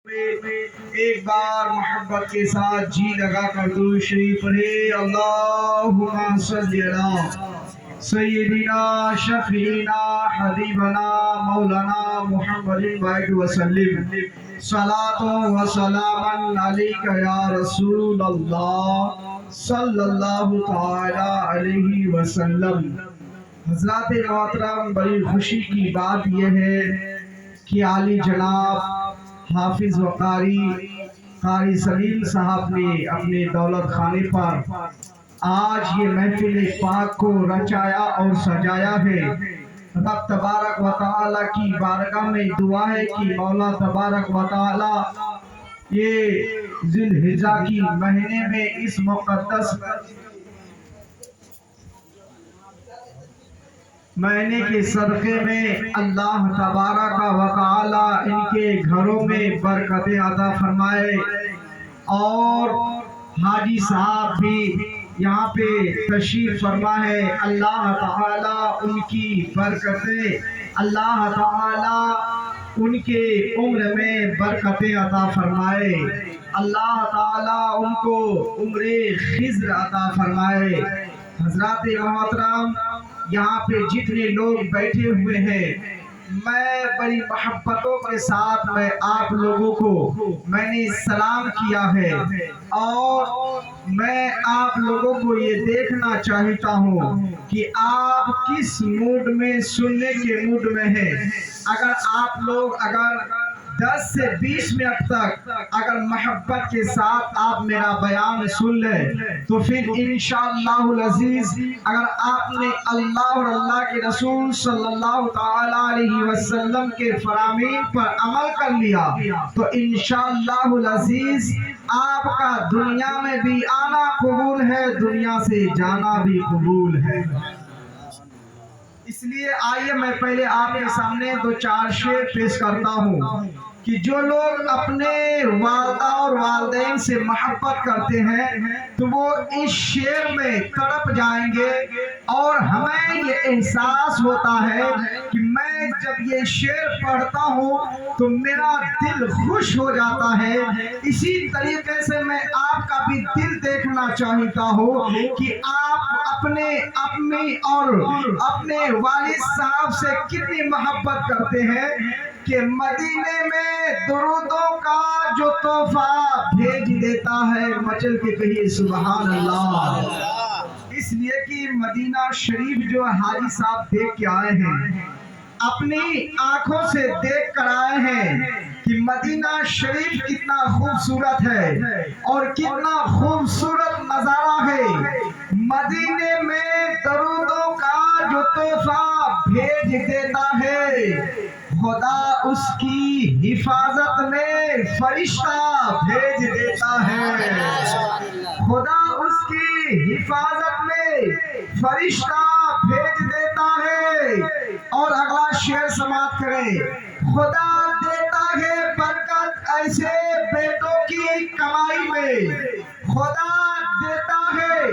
ایک بار محبت کے ساتھ جی لگا کر درود شریف پڑھے۔ اللہم صلی علی سیدنا شفیعنا حبیبنا مولانا محمد وسلم، صلاۃ و سلام علیک یا رسول اللہ صلی اللہ تعالی علیہ وسلم۔ حضرات محترم، بڑی خوشی کی بات یہ ہے کہ عالی جناب حافظ و قاری سلیم صاحب نے اپنے دولت خانے پر آج یہ محفل پاک کو رچایا اور سجایا ہے۔ رب تبارک و تعالی کی بارگاہ میں دعا ہے کہ مولا تبارک و تعالی یہ ذی الحجہ کی مہینے میں اس مقدس مہینے کے صدقے میں اللہ تبارک و تعالی ان کے گھروں میں برکتیں عطا فرمائے، اور حاجی صاحب بھی یہاں پہ تشریف فرما ہے۔ اللہ تعالی ان کی برکتیں، اللہ تعالی ان کے عمر میں برکتیں عطا فرمائے، اللہ تعالی ان کو عمر خضر عطا فرمائے۔ حضرات محترم، یہاں پہ جتنے لوگ بیٹھے ہوئے ہیں، میں بڑی محبتوں کے ساتھ میں آپ لوگوں کو میں نے سلام کیا ہے، اور میں آپ لوگوں کو یہ دیکھنا چاہتا ہوں کہ آپ کس موڈ میں سننے کے موڈ میں ہیں۔ اگر آپ لوگ 10 سے 20 منٹ تک اگر محبت کے ساتھ آپ میرا بیان سن لیں تو پھر انشاءاللہ العزیز اگر آپ نے اللہ اور اللہ کے رسول صلی اللہ تعالی علیہ وسلم کے فرامین پر عمل کر لیا تو انشاءاللہ العزیز آپ کا دنیا میں بھی آنا قبول ہے، دنیا سے جانا بھی قبول ہے۔ اس لیے آئیے میں پہلے آپ کے سامنے 2-4 شعر پیش کرتا ہوں کہ جو لوگ اپنے والدہ اور والدین سے محبت کرتے ہیں تو وہ اس شعر میں تڑپ جائیں گے، اور ہمیں یہ احساس ہوتا ہے کہ میں جب یہ شعر پڑھتا ہوں تو میرا دل خوش ہو جاتا ہے۔ اسی طریقے سے میں آپ کا بھی دل دیکھنا چاہتا ہوں کہ آپ اپنے امی اور اپنے والد صاحب سے کتنی محبت کرتے ہیں کہ مدینے میں درودوں کا جو تحفہ بھیج دیتا ہے، مچل کے کہیے سبحان اللہ۔ اس لیے کہ مدینہ شریف جو حاجی صاحب دیکھ کے آئے ہیں، اپنی آنکھوں سے دیکھ کر آئے ہیں کہ مدینہ شریف کتنا خوبصورت ہے اور کتنا خوبصورت نظارہ ہے۔ مدینے میں درودوں کا جو تحفہ بھیج دیتا ہے، خدا اس کی حفاظت میں فرشتہ بھیج دیتا ہے، خدا اس کی حفاظت میں فرشتہ بھیج دیتا ہے۔ اور اگلا شعر سماعت کریں۔ خدا دیتا ہے برکت ایسے بیٹوں کی کمائی میں، خدا دیتا ہے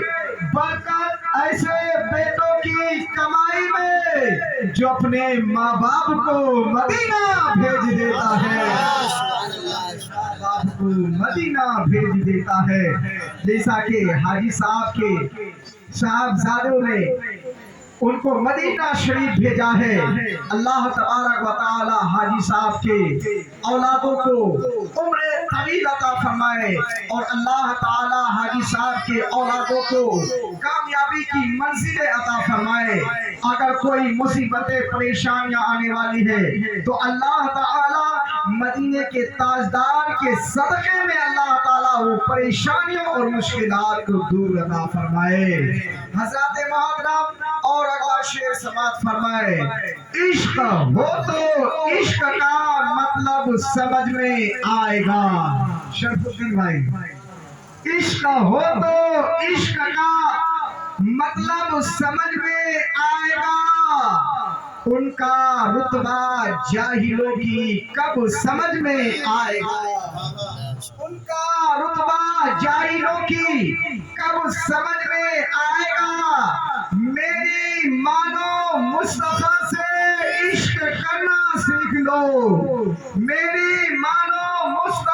برکت ایسے بیٹوں کی کمائی میں جو اپنے ماں باپ کو مدینہ بھیج دیتا ہے، باپ کو مدینہ بھیج دیتا ہے۔ جیسا کہ حاجی صاحب کے صاحبزادوں نے ان کو مدینہ شریف بھیجا ہے، اللہ تبارک و تعالی حاجی صاحب کے اولادوں کو عمر طویل عطا فرمائے، اور اللہ تعالی حاجی صاحب کے اولادوں کو کامیابی کی منزلیں عطا فرمائے۔ اگر کوئی مصیبتیں پریشانیاں آنے والی ہے تو اللہ تعالی مدینے کے تاجدار کے صدقے میں اللہ تعالی وہ پریشانیوں اور مشکلات کو دور عطا فرمائے۔ حضرات محترم، اور اگلا شعر سماعت فرمائے۔ عشق ہو تو عشق کا مطلب سمجھ میں آئے گا، شرف الدین بھائی، عشق ہو تو عشق کا مطلب سمجھ میں آئے گا، ان کا رتبہ جاہلوں کی کب سمجھ میں آئے گا، ان کا رتبہ جاہلوں کی کب سمجھ میں آئے گا۔ میری مانو مصطفیٰ سے عشق کرنا سیکھ لو، میری مانو مصطفیٰ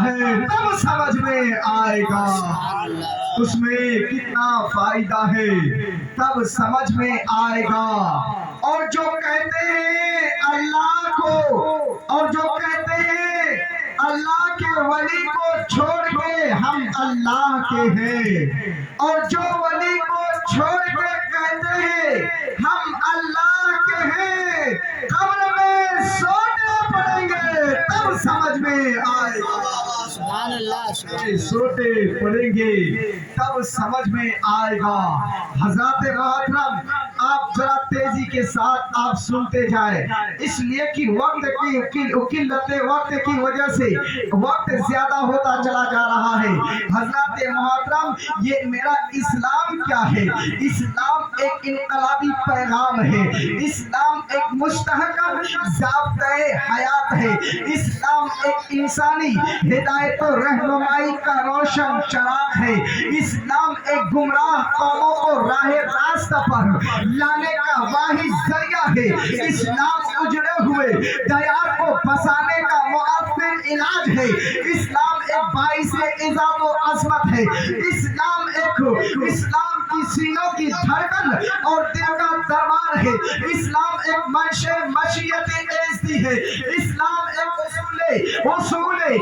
ہے تب سمجھ میں آئے گا، اس میں کتنا فائدہ ہے تب سمجھ میں آئے گا۔ اور جو کہتے ہیں اللہ کو، اور جو کہتے ہیں اللہ کے ولی کو چھوڑ کے ہم اللہ کے ہیں، اور جو ولی کو چھوڑ کے کہتے ہیں ہم اللہ کے ہیں، قبر میں سونے پڑیں گے تب سمجھ میں آئے گا، سوتے پڑیں گے تب سمجھ میں آئے گا۔ حضرات محترم، آپ ذرا تیزی کے ساتھ آپ سنتے جائیں، اس لیے کہ وقت کی قلت وقت کی وجہ سے وقت زیادہ ہوتا چلا جا رہا ہے۔ حضرات محترم، یہ میرا اسلام کیا ہے؟ اسلام ایک انقلابی پیغام ہے، اسلام ایک مستحکم ضابطۂ حیات ہے، اسلام ایک انسانی ہدایت و رہنمائی کا روشن چراغ ہے، اسلام ایک گمراہ قوموں کو راہ راست پر لانے کا واحد ذریعہ ہے، اسلام اجڑے ہوئے دیار کو بسانے کا مؤثر علاج ہے، اسلام ایک باعث عزت و عظمت ہے، اسلام کی سینوں کی دھڑکن اور دل کا دربار ہے، اسلام ایک منشے مشیت ایزدی ہے، اسلام ایک اصول ہے،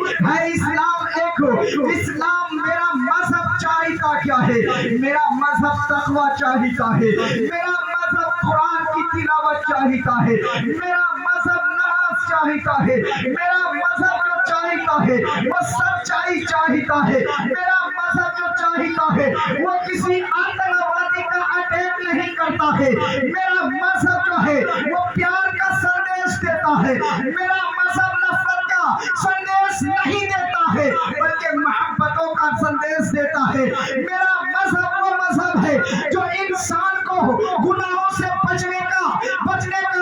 اسلام میرا مذہب چاہتا کیا ہے؟ میرا مذہب تقوی چاہتا ہے، میرا مذہب قرآن کی تلاوت چاہتا ہے، میرا مذہب نماز چاہتا ہے، میرا مذہب جو چاہتا ہے وہ سچائی چاہتا ہے، میرا مذہب جو چاہتا ہے وہ کسی آتنوادی کا اٹیک نہیں کرتا ہے، میرا مذہب جو ہے وہ پیار کا سندیش دیتا ہے، میرا مذہب نفرت کا سندیش نہیں دیتا ہے بلکہ محبتوں کا سندیش دیتا ہے، میرا مذہب وہ مذہب ہے جو انسان کو گناہوں سے بچنے کا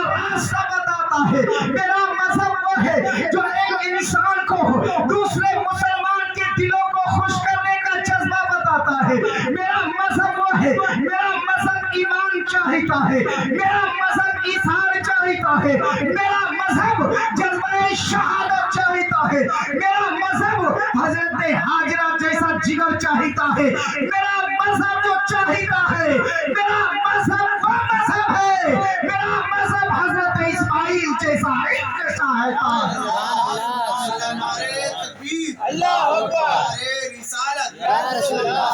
راستہ بتاتا ہے، میرا مذہب وہ ہے جو ایک انسان کو دوسرے مسلمان کے دلوں کو خوش کرنے کا جذبہ بتاتا ہے، میرا مذہب وہ ہے، میرا مذہب ایمان چاہتا ہے، میرا مذہب ایثار چاہتا ہے، میرا مذہب جذبہ شہادت چاہتا ہے، میرا مذہب حضرت ہاجرہ جیسا جگر چاہتا ہے، میرا مذہب جو چاہتا ہے، میرا مذہب وہ مذہب ہے، میرا مذہب حضرت اسماعیل جیسا عشق چاہتا ہے۔ اللہ اکبر، رسالت یا رسول اللہ،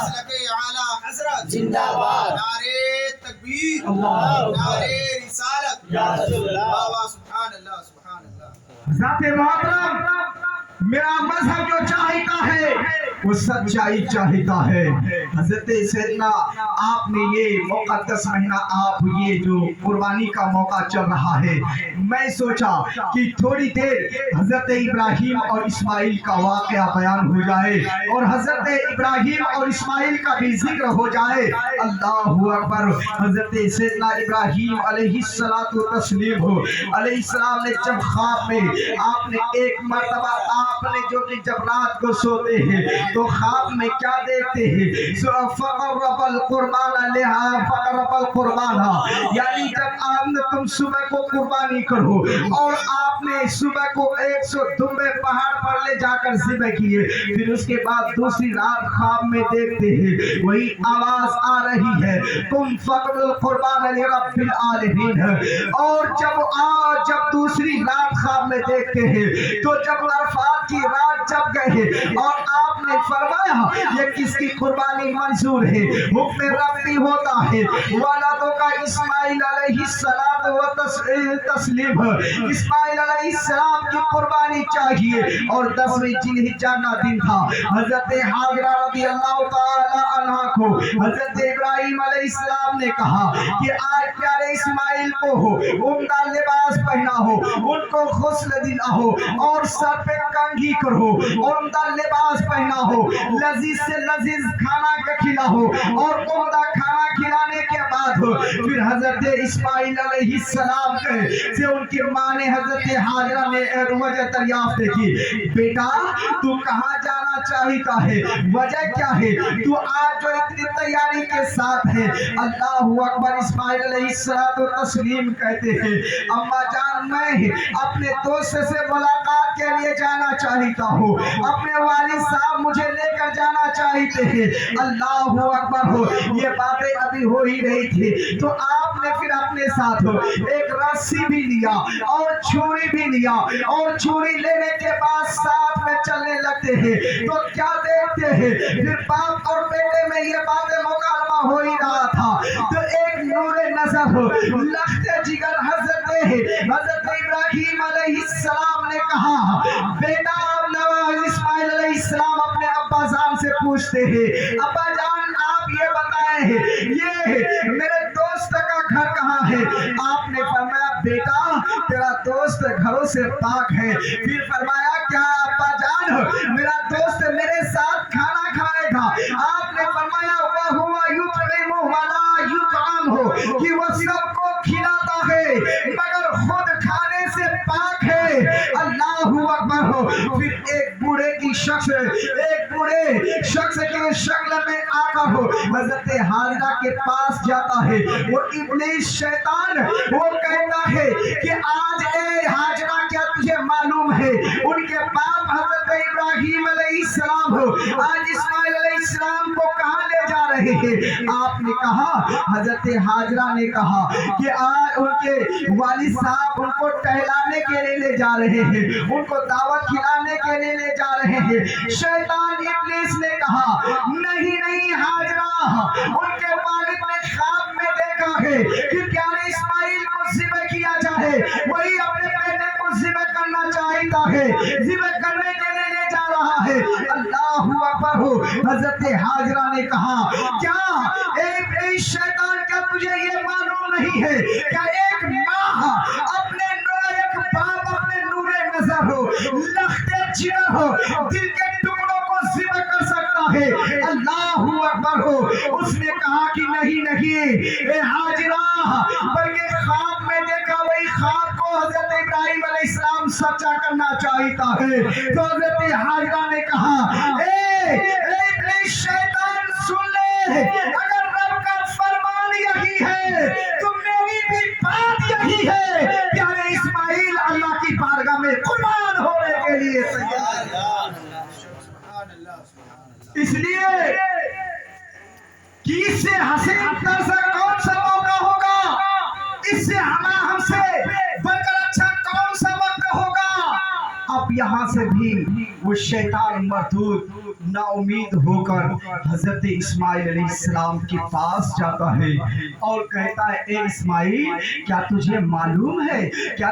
اعلی حضرت زندہ باد، نعرہ تکبیر، نعرہ رسالت یا رسول اللہ، سبحان اللہ سبحان اللہ۔ حضرات محترم، میرا مذہب جو چاہتا ہے وہ سچائی چاہتا ہے۔ حضرت سیدنا آپ نے یہ مقدس مہینہ، آپ یہ جو قربانی کا موقع چل رہا ہے، میں سوچا کہ تھوڑی دیر حضرت ابراہیم اور اسماعیل کا واقعہ بیان ہو جائے اور حضرت ابراہیم اور اسماعیل کا بھی ذکر ہو جائے۔ اللہ اکبر۔ حضرت سیدنا ابراہیم علیہ السلام علیہ السلام نے جب خواب میں آپ نے ایک مرتبہ آپ نے جو کہ جب رات کو سوتے ہیں تو خواب میں کیا دیکھتے ہیں؟ فقرب القربان لہا فقرب القربان، یعنی جب آپ نے تم صبح کو قربانی کرو اور آپ نے صبح کو 100 دمبے پہاڑ پر لے جا کر ذبح کیے، پھر اس کے بعد دوسری رات خواب میں دیکھتے ہیں وہی آواز آ رہی ہے تم فقرب القربان لرب العالمین، اور جب دوسری رات خواب میں دیکھتے ہیں تو جب عرفات کی رات جب گئے اور آپ نے فرمایا یہ کس کی قربانی منظور ہے؟ حکم ربی ہوتا ہے والدوں کا اسماعیل علیہ السلام و تسلیم، اسماعیل علیہ السلام کی قربانی چاہیے، اور 10ویں ذوالحجہ کا دن تھا۔ حضرت ہاجرہ رضی اللہ تعالی عنہ کو حضرت ابراہیم علیہ السلام نے کہا کہ آج پیارے اسماعیل کو عمدہ لباس پہنا ہو، ان کو غسل دینا ہو اور سر پہ کنگھی کرو، عمدہ لباس پہنا ہو، لذیذ سے لذیذ کھانا کھلا ہو، اور عمدہ کھانا کھلانے کے بعد پھر حضرت اسماعیل علیہ السلام سے ان کی ماں نے حضرت ہاجرہ نے وجہ دریافت کی، بیٹا تو کہاں جانا چاہتا ہے؟ وجہ کیا ہے؟ تو آج جو اتنی تیاری کے ساتھ ہے؟ اللہ اکبر۔ اسماعیل علیہ السلام کہتے ہیں اما جان میں اپنے دوست سے ملاقات ساتھ کے لیے جانا چاہتا ہوں، اپنے والد صاحب مجھے لے کر جانا چاہتے ہیں۔ اللہ اکبر ہو، یہ باتیں ابھی ہو ہی رہی تھی تو آپ نے پھر اپنے ساتھ ایک رسی بھی لیا اور چھری بھی لیا، اور چھری لینے کے بعد ساتھ میں چلنے لگتے ہیں تو کیا دیکھتے ہیں، پھر باپ اور بیٹے میں یہ باتیں مکالمہ ہو ہی رہا تھا تو ایک نور نظر لخت جگر حضرت ابراہیم علیہ السلام نے کہا، بیٹا اسماعیل علیہ السلام اپنے ابا جان سے پوچھتے ہیں، ابا جان آپ یہ بتائیں یہ میرے دوست کا گھر کہاں ہے؟ آپ نے فرمایا بیٹا تیرا دوست گھروں سے پاک ہے۔ پھر فرمایا کیا ابا جان میرا دوست میرے ساتھ کھانا کھائے گا؟ آپ نے فرمایا وَهُوَ يُطْعِمُ وَلَا يُطْعَمُ، کہ وہ سب کو کھلاتا ہے مگر خود کھانے سے پاک ہے۔ اللہ اکبر ہو، پھر ایک بوڑھے کی شخص کے شکل میں آ کر حضرت حاجرہ کے پاس جاتا ہے، وہ ابلیس شیطان وہ کہتا ہے کہ آج اے حاجرہ کیا تجھے معلوم ہے ان کے باپ حضرت ابراہیم علیہ السلام آج اسماعیل علیہ السلام کو کہاں لے جا رہے ہیں؟ آپ نے کہا، حضرت حاجرہ نے کہا کہ آج ان کے والد صاحب ان کو ٹہلانے کے لیے لے جا رہے ہیں، ان کو دعوت کھلانے کے لیے لے جا رہے ہیں۔ شیطان ابلیس نے کہا نہیں حاجرہ، ان کے والد نے خواب میں دیکھا ہے کہ پیارے اسماعیل کو ذبح کیا جائے، وہی اپنے بیٹے کو ذبح کرنا چاہتا ہے، ذبح کرنے کے لیے لے جا رہا ہے۔ اللہ اکبر ہو، حضرت حاجرہ نے کہا کیا اے شیطان کیا تجھے یہ معلوم نہیں ہے کہ ایک ماں ایک باپ اپنے نور نظر لخت جگر دل کے ٹکڑوں کو ذبح کر سکتا ہے؟ اللہ اکبر ہو، اس نے کہا کہ نہیں اے حاجرہ، بلکہ خواب میں دیکھا وہی خواب کو حضرت ابراہیم علیہ السلام سچا کرنا چاہتا ہے۔ تو حضرت حاجرہ نے کہا اے شیطان سن لے، اگر رب کا فرمان یہی ہے تو میری بھی بات یہی ہے، پیارے اسماعیل اللہ کی بارگاہ میں قربان ہونے کے لیے تیار۔ اس لیے کہ اس سے حسین ترسا کون سا موقع ہوگا، اس سے ہم سے بڑھ کر اچھا کون سا وقت ہوگا؟ اب یہاں سے بھی وہ شیطان مردود نا امید ہو کر حضرت اسماعیل علیہ السلام کے پاس جاتا ہے اور کہتا ہے اے اسماعیل کیا تجھے معلوم ہے کیا